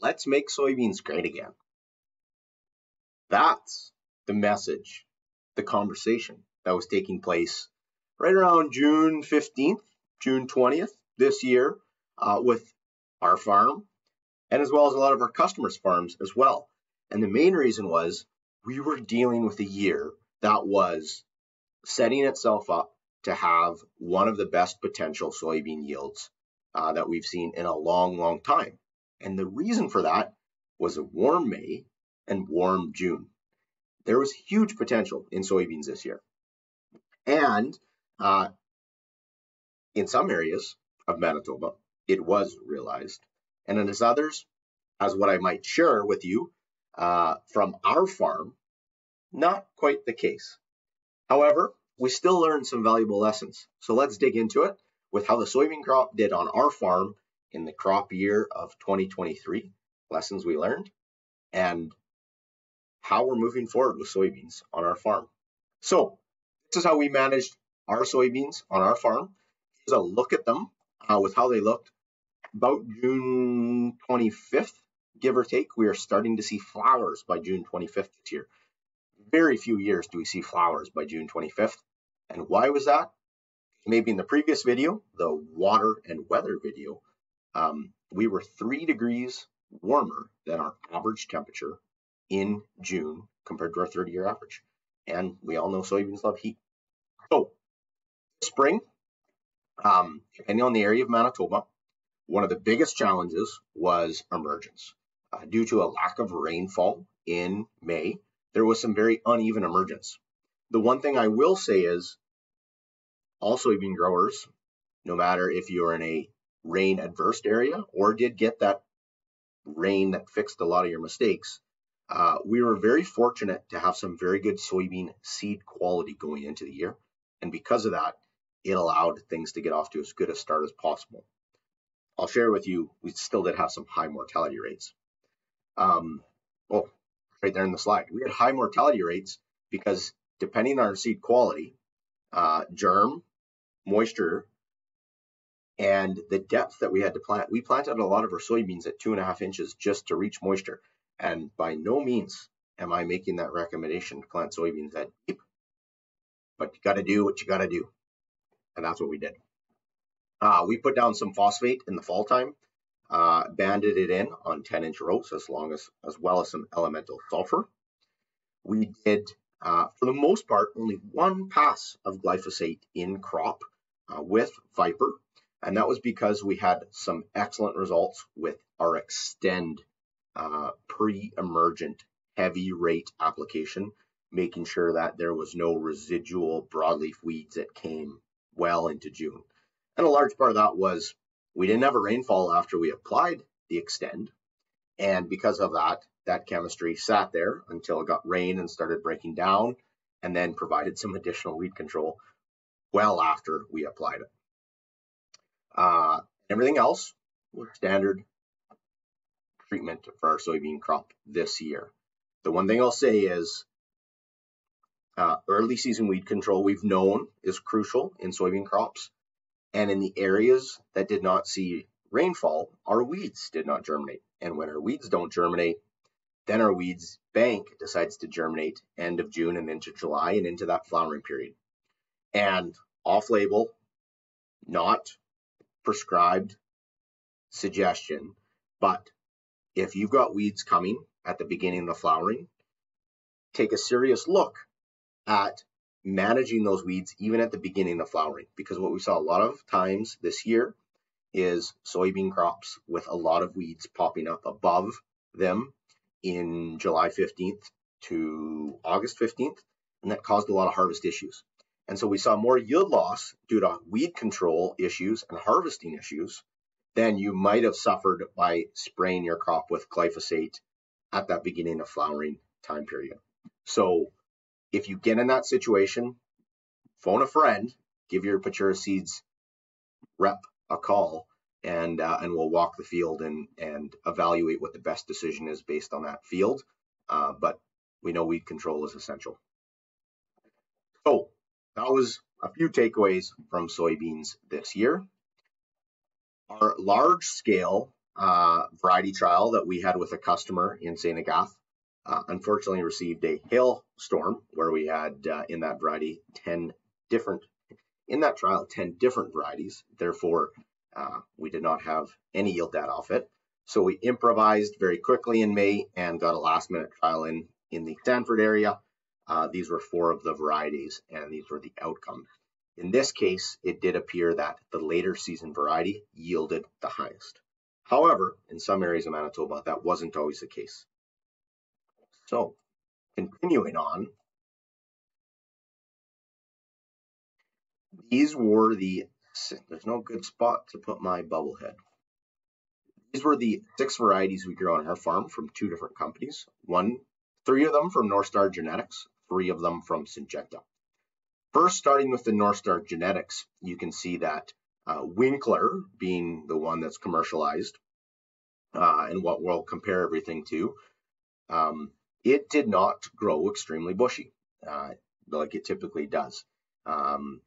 Let's make soybeans great again. That's the message, the conversation that was taking place right around June 15th, June 20th this year with our farm, and as well as a lot of our customers' farms as well. And the main reason was we were dealing with a year that was setting itself up to have one of the best potential soybean yields that we've seen in a long, long time. And the reason for that was a warm May and warm June. There was huge potential in soybeans this year. And in some areas of Manitoba, it was realized. And in others, as what I might share with you from our farm, not quite the case. However, we still learned some valuable lessons. So let's dig into it with how the soybean crop did on our farm in the crop year of 2023, lessons we learned, and how we're moving forward with soybeans on our farm. So this is how we managed our soybeans on our farm. Here's a look at them with how they looked about June 25th, give or take. We are starting to see flowers by June 25th this year. Very few years do we see flowers by June 25th. And why was that? Maybe in the previous video, the water and weather video, we were 3 degrees warmer than our average temperature in June compared to our 30-year average. And we all know soybeans love heat. So spring, depending on the area of Manitoba, one of the biggest challenges was emergence. Due to a lack of rainfall in May, there was some very uneven emergence. The one thing I will say is all soybean growers, no matter if you're in a rain adverse area or did get that rain that fixed a lot of your mistakes, we were very fortunate to have some very good soybean seed quality going into the year. And because of that, it allowed things to get off to as good a start as possible. I'll share with you, we still did have some high mortality rates. Right there in the slide, we had high mortality rates because depending on our seed quality, germ, moisture, and the depth that we had to plant, we planted a lot of our soybeans at 2.5 inches just to reach moisture. And by no means am I making that recommendation to plant soybeans that deep, but you got to do what you got to do. And that's what we did. We put down some phosphate in the fall time, banded it in on 10-inch rows as well as some elemental sulfur. We did, for the most part, only one pass of glyphosate in crop with Viper, and that was because we had some excellent results with our Extend pre-emergent heavy rate application, making sure that there was no residual broadleaf weeds that came well into June. And a large part of that was we didn't have a rainfall after we applied the Extend. And because of that, that chemistry sat there until it got rain and started breaking down, and then provided some additional weed control well after we applied it. Everything else was standard treatment for our soybean crop this year. The one thing I'll say is early season weed control we've known is crucial in soybean crops. And in the areas that did not see rainfall, our weeds did not germinate. And when our weeds don't germinate, then our weeds bank decides to germinate end of June and into July and into that flowering period. And off-label, not prescribed suggestion, but if you've got weeds coming at the beginning of the flowering, take a serious look at managing those weeds even at the beginning of flowering, because what we saw a lot of times this year is soybean crops with a lot of weeds popping up above them in July 15th to August 15th, and that caused a lot of harvest issues. And so we saw more yield loss due to weed control issues and harvesting issues than you might have suffered by spraying your crop with glyphosate at that beginning of flowering time period. So if you get in that situation, phone a friend, give your Patura Seeds rep a call, and we'll walk the field and evaluate what the best decision is based on that field. But we know weed control is essential. So that was a few takeaways from soybeans this year. Our large scale variety trial that we had with a customer in St. Agathe unfortunately received a hailstorm where we had in that variety 10 different varieties. Therefore, we did not have any yield data off it. So we improvised very quickly in May and got a last minute trial in the Stanford area. These were 4 of the varieties, and these were the outcomes. In this case, it did appear that the later season variety yielded the highest. However, in some areas of Manitoba, that wasn't always the case. So, continuing on, these were there's no good spot to put my bubble head. These were the 6 varieties we grew on our farm from 2 different companies. 3 of them from North Star Genetics, 3 of them from Syngenta. First, starting with the North Star Genetics, you can see that Winkler, being the one that's commercialized and what we'll compare everything to, it did not grow extremely bushy like it typically does.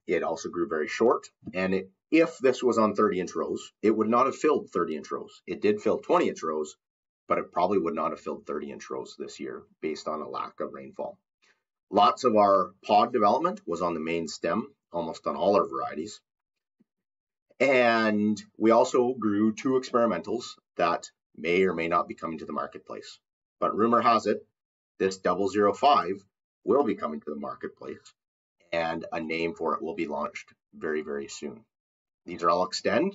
It also grew very short, and if this was on 30-inch rows, it would not have filled 30-inch rows. It did fill 20-inch rows, but it probably would not have filled 30-inch rows this year based on a lack of rainfall. Lots of our pod development was on the main stem, almost on all our varieties. And we also grew 2 experimentals that may or may not be coming to the marketplace. But rumor has it, this 005 will be coming to the marketplace, and a name for it will be launched very, very soon. These are all Extend.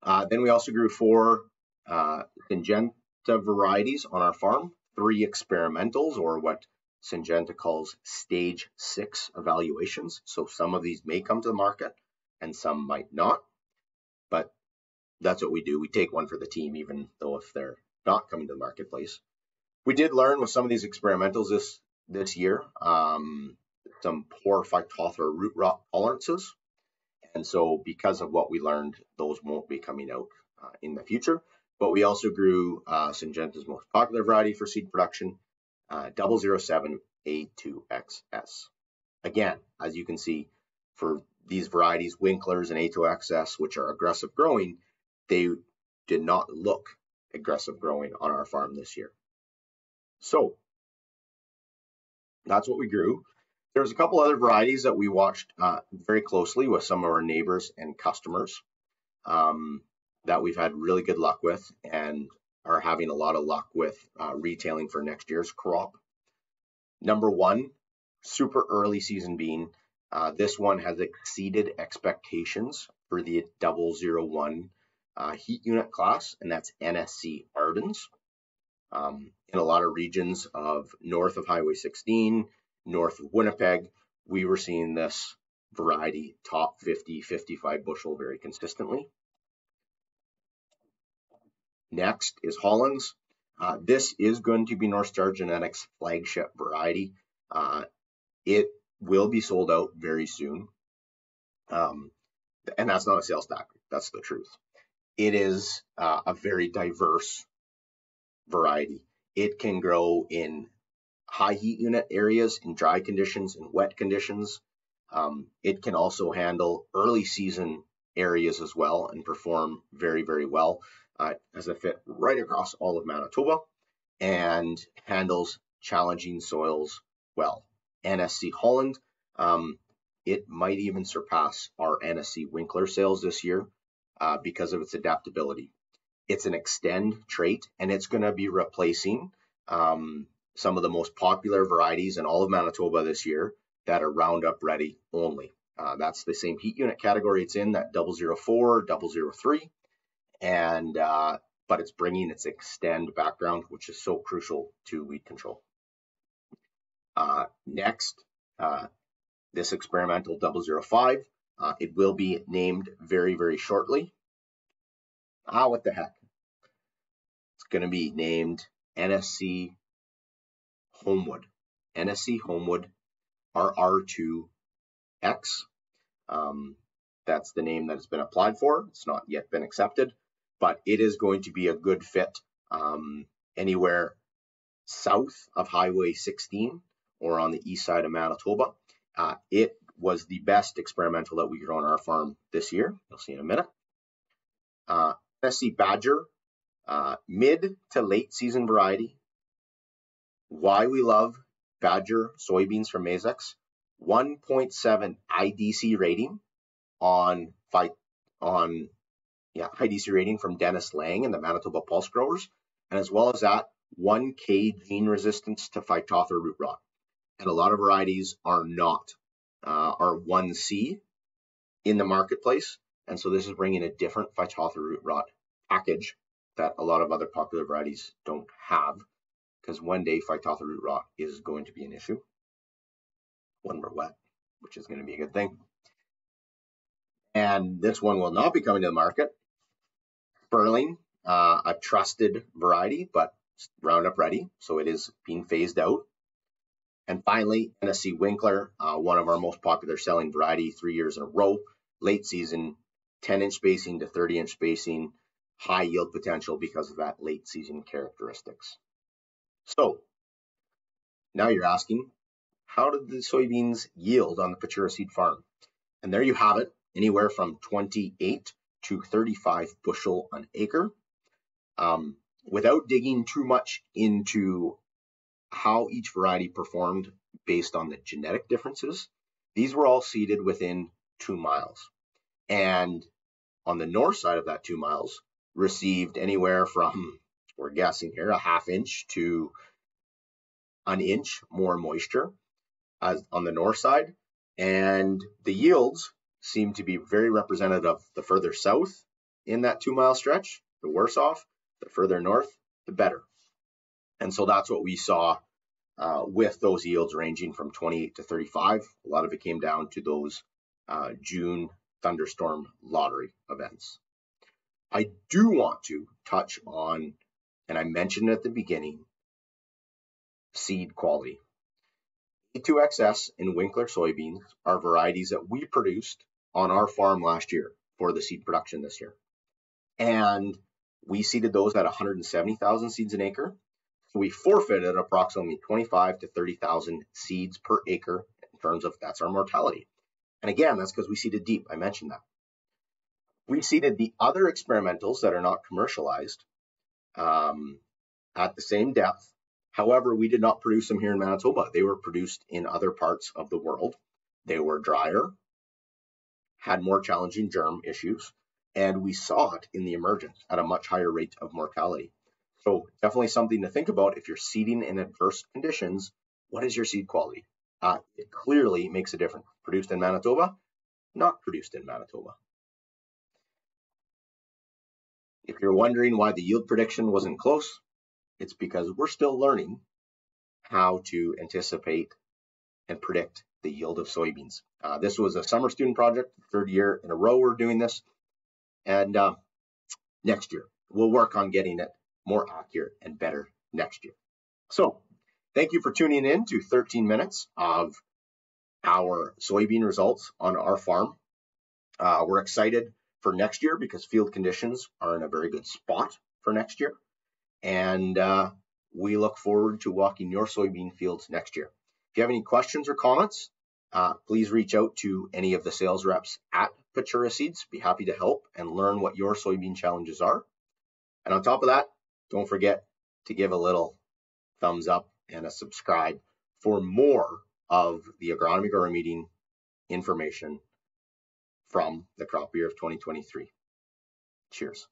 Then we also grew 4 Syngenta varieties on our farm, 3 experimentals, or what Syngenta calls stage 6 evaluations. So some of these may come to the market and some might not, but that's what we do. We take one for the team, even though if they're not coming to the marketplace. We did learn with some of these experimentals this year, some poor Phytophthora root rot tolerances. And so because of what we learned, those won't be coming out in the future. But we also grew Syngenta's most popular variety for seed production, 007 A2XS. Again, as you can see, for these varieties, Winklers and A2XS, which are aggressive growing, they did not look aggressive growing on our farm this year. So that's what we grew. There's a couple other varieties that we watched very closely with some of our neighbors and customers that we've had really good luck with and are having a lot of luck with retailing for next year's crop. Number 1, super early season bean. This one has exceeded expectations for the 001 heat unit class, and that's NSC Ardens. In a lot of regions of north of Highway 16, north of Winnipeg, we were seeing this variety top 50, 55 bushel very consistently. Next is Hollands. This is going to be North Star Genetics' flagship variety. It will be sold out very soon. And that's not a sales tactic, that's the truth. It is a very diverse variety. It can grow in high heat unit areas, in dry conditions, in wet conditions. It can also handle early season areas as well and perform very, very well. Has a fit right across all of Manitoba and handles challenging soils well. NSC Holland, it might even surpass our NSC Winkler sales this year because of its adaptability. It's an Extend trait, and it's going to be replacing some of the most popular varieties in all of Manitoba this year that are Roundup ready only. That's the same heat unit category it's in, that 004, 003, and but it's bringing its Extend background, which is so crucial to weed control. Next, this experimental 005, it will be named very, very shortly. What the heck? It's going to be named NSC Homewood. NSC Homewood RR2X. That's the name that has been applied for. It's not yet been accepted, but it is going to be a good fit anywhere south of Highway 16 or on the east side of Manitoba. It was the best experimental that we grew on our farm this year. You'll see in a minute. Tennessee Badger, mid to late season variety. Why we love Badger soybeans from Mazex, 1.7 IDC rating on IDC rating from Dennis Lang and the Manitoba Pulse Growers, and as well as that, 1K gene resistance to Phytophthora root rot. And a lot of varieties are not, are 1C in the marketplace. And so this is bringing a different Phytophthora root rot package that a lot of other popular varieties don't have, because one day Phytophthora root rot is going to be an issue when we're wet, which is going to be a good thing. And this one will not be coming to the market. Sperling, a trusted variety, but Roundup ready, so it is being phased out. And finally, Tennessee Winkler, one of our most popular selling variety, 3 years in a row, late season, 10-inch spacing to 30-inch spacing, high yield potential because of that late season characteristics. So now you're asking, how did the soybeans yield on the Futura Seed farm? And there you have it, anywhere from 28 to 35 bushel an acre. Without digging too much into how each variety performed based on the genetic differences, these were all seeded within 2 miles. And on the north side of that 2 miles, received anywhere from, we're guessing here, a ½ inch to an inch more moisture as on the north side. And the yields seem to be very representative of the further south in that 2 mile stretch, the worse off, the further north, the better. And so that's what we saw with those yields ranging from 28 to 35. A lot of it came down to those June thunderstorm lottery events. I do want to touch on, and I mentioned at the beginning, seed quality. A2XS and Winkler soybeans are varieties that we produced on our farm last year for the seed production this year. And we seeded those at 170,000 seeds an acre. So we forfeited approximately 25 to 30,000 seeds per acre in terms of that's our mortality. And again, that's because we seeded deep. I mentioned that. We seeded the other experimentals that are not commercialized at the same depth. However, we did not produce them here in Manitoba. They were produced in other parts of the world. They were drier, had more challenging germ issues, and we saw it in the emergence at a much higher rate of mortality. So definitely something to think about if you're seeding in adverse conditions. What is your seed quality? It clearly makes a difference. Produced in Manitoba, not produced in Manitoba. If you're wondering why the yield prediction wasn't close, it's because we're still learning how to anticipate and predict the yield of soybeans. This was a summer student project, 3rd year in a row we're doing this. And next year, we'll work on getting it more accurate and better next year. So thank you for tuning in to 13 minutes of our soybean results on our farm. We're excited for next year because field conditions are in a very good spot for next year. And we look forward to walking your soybean fields next year. If you have any questions or comments, please reach out to any of the sales reps at Futura Seeds. Be happy to help and learn what your soybean challenges are. And on top of that, don't forget to give a little thumbs up and a subscribe for more of the Agronomy Grower Meeting information from the crop year of 2023. Cheers.